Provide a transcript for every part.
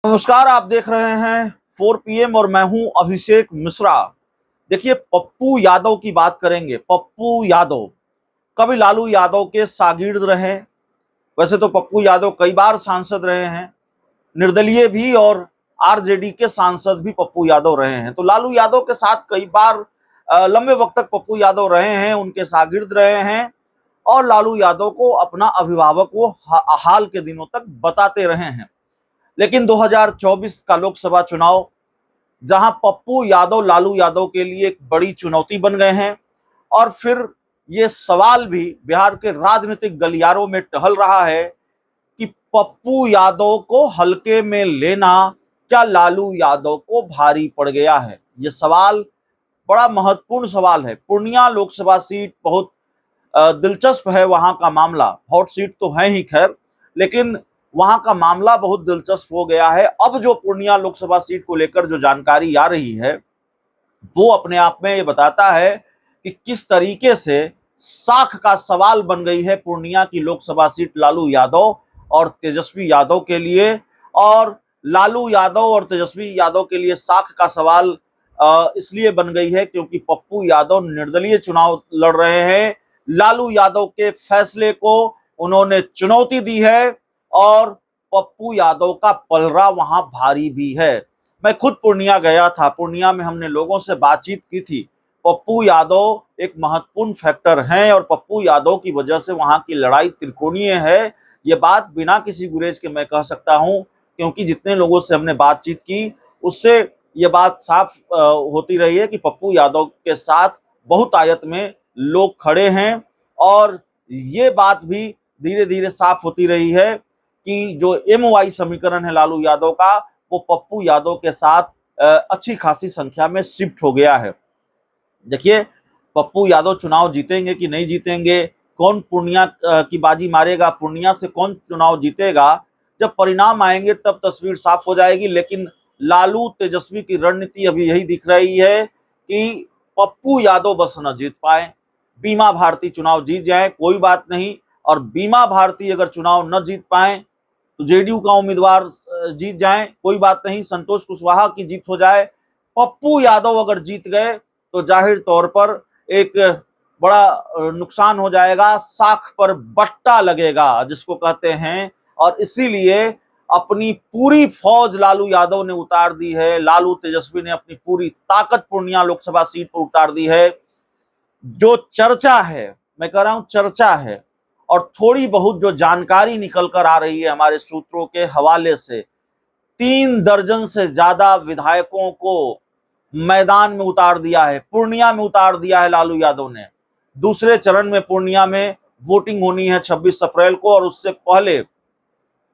नमस्कार, आप देख रहे हैं 4 PM और मैं हूं अभिषेक मिश्रा। देखिए, पप्पू यादव की बात करेंगे। पप्पू यादव कभी लालू यादव के शागिर्द रहे। वैसे तो पप्पू यादव कई बार सांसद रहे हैं, निर्दलीय भी, और आरजेडी के सांसद भी पप्पू यादव रहे हैं। तो लालू यादव के साथ कई बार लंबे वक्त तक पप्पू यादव रहे हैं, उनके शागिर्द रहे हैं और लालू यादव को अपना अभिभावक वो हाल के दिनों तक बताते रहे हैं। लेकिन 2024 का लोकसभा चुनाव, जहां पप्पू यादव लालू यादव के लिए एक बड़ी चुनौती बन गए हैं, और फिर ये सवाल भी बिहार के राजनीतिक गलियारों में टहल रहा है कि पप्पू यादव को हल्के में लेना क्या लालू यादव को भारी पड़ गया है। ये सवाल बड़ा महत्वपूर्ण सवाल है। पूर्णिया लोकसभा सीट बहुत दिलचस्प है। वहां का मामला, हॉट सीट तो है ही खैर, लेकिन वहां का मामला बहुत दिलचस्प हो गया है। अब जो पूर्णिया लोकसभा सीट को लेकर जो जानकारी आ रही है, वो अपने आप में ये बताता है कि किस तरीके से साख का सवाल बन गई है पूर्णिया की लोकसभा सीट लालू यादव और तेजस्वी यादव के लिए। और लालू यादव और तेजस्वी यादव के लिए साख का सवाल इसलिए बन गई है क्योंकि पप्पू यादव निर्दलीय चुनाव लड़ रहे हैं। लालू यादव के फैसले को उन्होंने चुनौती दी है और पप्पू यादव का पलड़ा वहां भारी भी है। मैं खुद पूर्णिया गया था। पूर्णिया में हमने लोगों से बातचीत की थी। पप्पू यादव एक महत्वपूर्ण फैक्टर हैं और पप्पू यादव की वजह से वहां की लड़ाई त्रिकोणीय है। ये बात बिना किसी गुरेज के मैं कह सकता हूं, क्योंकि जितने लोगों से हमने बातचीत की उससे ये बात साफ होती रही है कि पप्पू यादव के साथ बहुतायत में लोग खड़े हैं। और ये बात भी धीरे धीरे साफ होती रही है कि जो MY समीकरण है लालू यादव का, वो पप्पू यादव के साथ अच्छी खासी संख्या में शिफ्ट हो गया है। देखिए, पप्पू यादव चुनाव जीतेंगे कि नहीं जीतेंगे, कौन पूर्णिया की बाजी मारेगा, पूर्णिया से कौन चुनाव जीतेगा, जब परिणाम आएंगे तब तस्वीर साफ हो जाएगी। लेकिन लालू तेजस्वी की रणनीति अभी यही दिख रही है कि पप्पू यादव बस न जीत पाए, बीमा भारती चुनाव जीत जाए कोई बात नहीं, और बीमा भारती अगर चुनाव न जीत पाए तो जेडीयू का उम्मीदवार जीत जाए कोई बात नहीं, संतोष कुशवाहा की जीत हो जाए। पप्पू यादव अगर जीत गए तो जाहिर तौर पर एक बड़ा नुकसान हो जाएगा, साख पर बट्टा लगेगा जिसको कहते हैं। और इसीलिए अपनी पूरी फौज लालू यादव ने उतार दी है, लालू तेजस्वी ने अपनी पूरी ताकत पूर्णिया लोकसभा सीट पर उतार दी है। जो चर्चा है, मैं कह रहा हूं चर्चा है, और थोड़ी बहुत जो जानकारी निकल कर आ रही है हमारे सूत्रों के हवाले से, 3 दर्जन से ज्यादा विधायकों को मैदान में उतार दिया है, पूर्णिया में उतार दिया है लालू यादव ने। दूसरे चरण में पूर्णिया में वोटिंग होनी है 26 अप्रैल को, और उससे पहले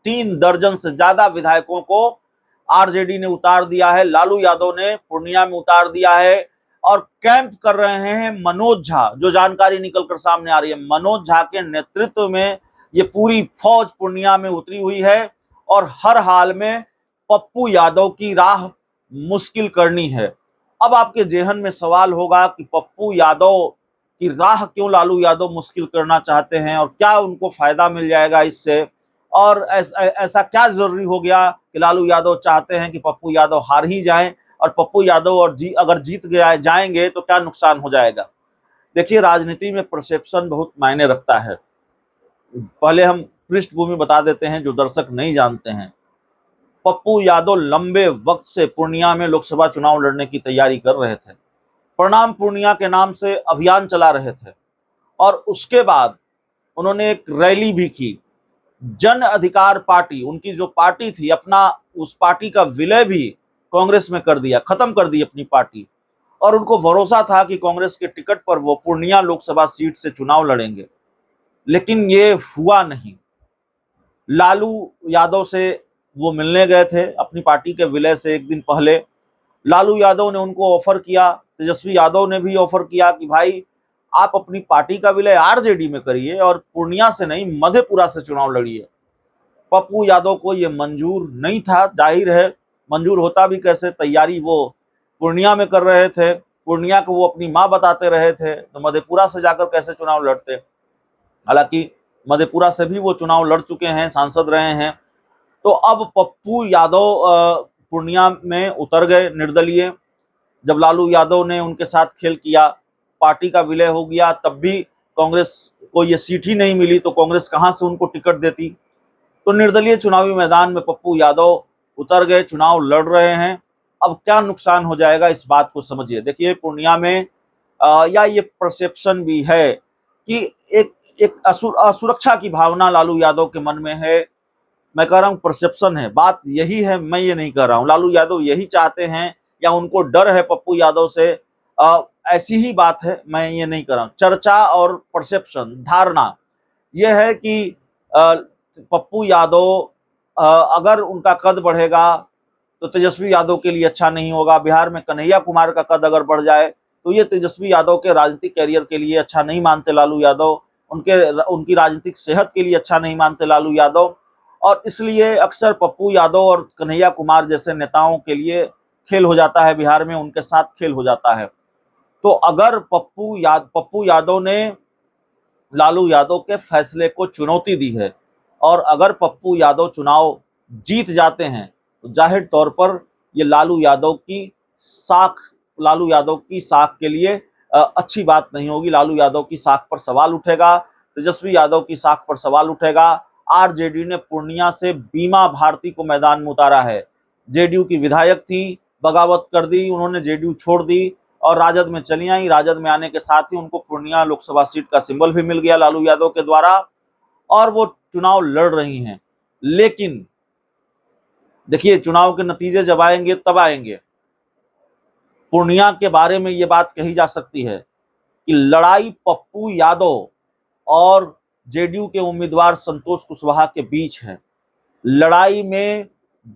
3 दर्जन से ज्यादा विधायकों को आरजेडी ने उतार दिया है, लालू यादव ने पूर्णिया में उतार दिया है। और कैंप कर रहे हैं मनोज झा, जो जानकारी निकलकर सामने आ रही है, मनोज झा के नेतृत्व में ये पूरी फौज पूर्णिया में उतरी हुई है और हर हाल में पप्पू यादव की राह मुश्किल करनी है। अब आपके जेहन में सवाल होगा कि पप्पू यादव की राह क्यों लालू यादव मुश्किल करना चाहते हैं और क्या उनको फायदा मिल जाएगा इससे, और ऐसा क्या जरूरी हो गया कि लालू यादव चाहते हैं कि पप्पू यादव हार ही जाएं, और पप्पू यादव और अगर जीत गया जाएंगे तो क्या नुकसान हो जाएगा। देखिए, राजनीति में परसेप्शन बहुत मायने रखता है। पहले हम पृष्ठभूमि बता देते हैं जो दर्शक नहीं जानते हैं। पप्पू यादव लंबे वक्त से पूर्णिया में लोकसभा चुनाव लड़ने की तैयारी कर रहे थे। प्रणाम पूर्णिया के नाम से अभियान चला रहे थे, और उसके बाद उन्होंने एक रैली भी की। जन अधिकार पार्टी, उनकी जो पार्टी थी, अपना उस पार्टी का विलय भी कांग्रेस में कर दिया, खत्म कर दी अपनी पार्टी, और उनको भरोसा था कि कांग्रेस के टिकट पर वो पूर्णिया लोकसभा सीट से चुनाव लड़ेंगे। लेकिन ये हुआ नहीं। लालू यादव से वो मिलने गए थे अपनी पार्टी के विलय से एक दिन पहले। लालू यादव ने उनको ऑफर किया, तेजस्वी यादव ने भी ऑफर किया कि भाई आप अपनी पार्टी का विलय आरजेडी में करिए और पूर्णिया से नहीं, मधेपुरा से चुनाव लड़िए। पप्पू यादव को ये मंजूर नहीं था, जाहिर है मंजूर होता भी कैसे, तैयारी वो पूर्णिया में कर रहे थे, पूर्णिया को वो अपनी मां बताते रहे थे, तो मधेपुरा से जाकर कैसे चुनाव लड़ते। हालांकि मधेपुरा से भी वो चुनाव लड़ चुके हैं, सांसद रहे हैं। तो अब पप्पू यादव पूर्णिया में उतर गए निर्दलीय। जब लालू यादव ने उनके साथ खेल किया, पार्टी का विलय हो गया, तब भी कांग्रेस को ये सीट ही नहीं मिली, तो कांग्रेस कहां से उनको टिकट देती। तो निर्दलीय चुनावी मैदान में पप्पू यादव उतर गए, चुनाव लड़ रहे हैं। अब क्या नुकसान हो जाएगा, इस बात को समझिए। देखिए, पूर्णिया में या ये परसेप्शन भी है कि एक असुरक्षा की भावना लालू यादव के मन में है। मैं कह रहा हूं परसेप्शन है, बात यही है, मैं ये नहीं कह रहा हूं। लालू यादव यही चाहते हैं या उनको डर है पप्पू यादव से, ऐसी ही बात है, मैं ये नहीं कह रहा हूं। चर्चा और परसेप्शन, धारणा ये है कि पप्पू यादव अगर उनका कद बढ़ेगा तो तेजस्वी यादव के लिए अच्छा नहीं होगा। बिहार में कन्हैया कुमार का कद अगर बढ़ जाए तो ये तेजस्वी यादव के राजनीतिक कैरियर के लिए अच्छा नहीं मानते लालू यादव, उनकी राजनीतिक सेहत के लिए अच्छा नहीं मानते लालू यादव। और इसलिए अक्सर पप्पू यादव और कन्हैया कुमार जैसे नेताओं के लिए खेल हो जाता है, बिहार में उनके साथ खेल हो जाता है। तो अगर पप्पू यादव ने लालू यादव के फैसले को चुनौती दी है और अगर पप्पू यादव चुनाव जीत जाते हैं तो जाहिर तौर पर ये लालू यादव की साख के लिए अच्छी बात नहीं होगी। लालू यादव की साख पर सवाल उठेगा, तेजस्वी यादव की साख पर सवाल उठेगा। आरजेडी ने पूर्णिया से बीमा भारती को मैदान में उतारा है। जेडीयू की विधायक थी, बगावत कर दी, उन्होंने जेडीयू छोड़ दी और राजद में चली आई। राजद में आने के साथ ही उनको पूर्णिया लोकसभा सीट का सिंबल भी मिल गया लालू यादव के द्वारा और वो चुनाव लड़ रही हैं। लेकिन देखिए, चुनाव के नतीजे जब आएंगे तब आएंगे। पूर्णिया के बारे में ये बात कही जा सकती है कि लड़ाई पप्पू यादव और जेडीयू के उम्मीदवार संतोष कुशवाहा के बीच है। लड़ाई में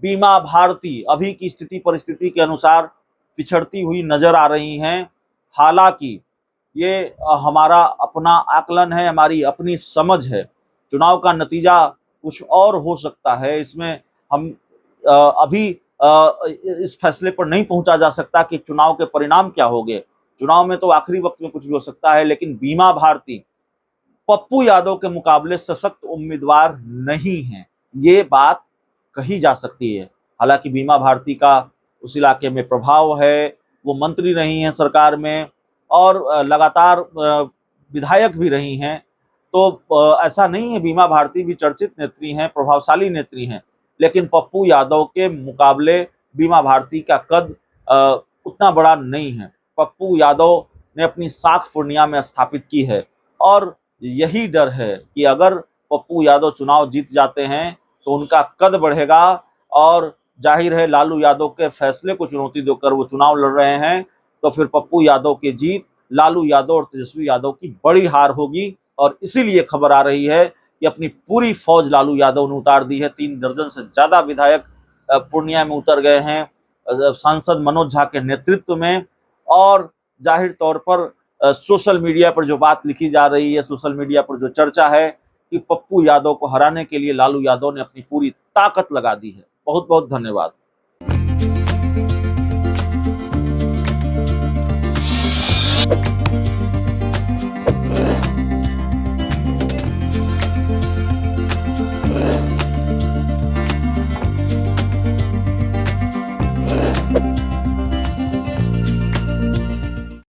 बीमा भारती अभी की स्थिति परिस्थिति के अनुसार पिछड़ती हुई नजर आ रही हैं। हालांकि ये हमारा अपना आकलन है, हमारी अपनी समझ है। चुनाव का नतीजा कुछ और हो सकता है, इसमें हम अभी इस फैसले पर नहीं पहुंचा जा सकता कि चुनाव के परिणाम क्या होंगे। चुनाव में तो आखिरी वक्त में कुछ भी हो सकता है, लेकिन बीमा भारती पप्पू यादव के मुकाबले सशक्त उम्मीदवार नहीं है, ये बात कही जा सकती है। हालांकि बीमा भारती का उस इलाके में प्रभाव है, वो मंत्री रही हैं सरकार में और लगातार विधायक भी रही हैं। तो ऐसा नहीं है, बीमा भारती भी चर्चित नेत्री हैं, प्रभावशाली नेत्री हैं, लेकिन पप्पू यादव के मुकाबले बीमा भारती का कद उतना बड़ा नहीं है। पप्पू यादव ने अपनी साख पूर्णिया में स्थापित की है और यही डर है कि अगर पप्पू यादव चुनाव जीत जाते हैं तो उनका कद बढ़ेगा और जाहिर है लालू यादव के फैसले को चुनौती देकर वो चुनाव लड़ रहे हैं, तो फिर पप्पू यादव की जीत लालू यादव और तेजस्वी यादव की बड़ी हार होगी। और इसीलिए खबर आ रही है कि अपनी पूरी फौज लालू यादव ने उतार दी है। 3 दर्जन से ज्यादा विधायक पूर्णिया में उतर गए हैं सांसद मनोज झा के नेतृत्व में। और जाहिर तौर पर सोशल मीडिया पर जो बात लिखी जा रही है, सोशल मीडिया पर जो चर्चा है कि पप्पू यादव को हराने के लिए लालू यादव ने अपनी पूरी ताकत लगा दी है। बहुत बहुत धन्यवाद।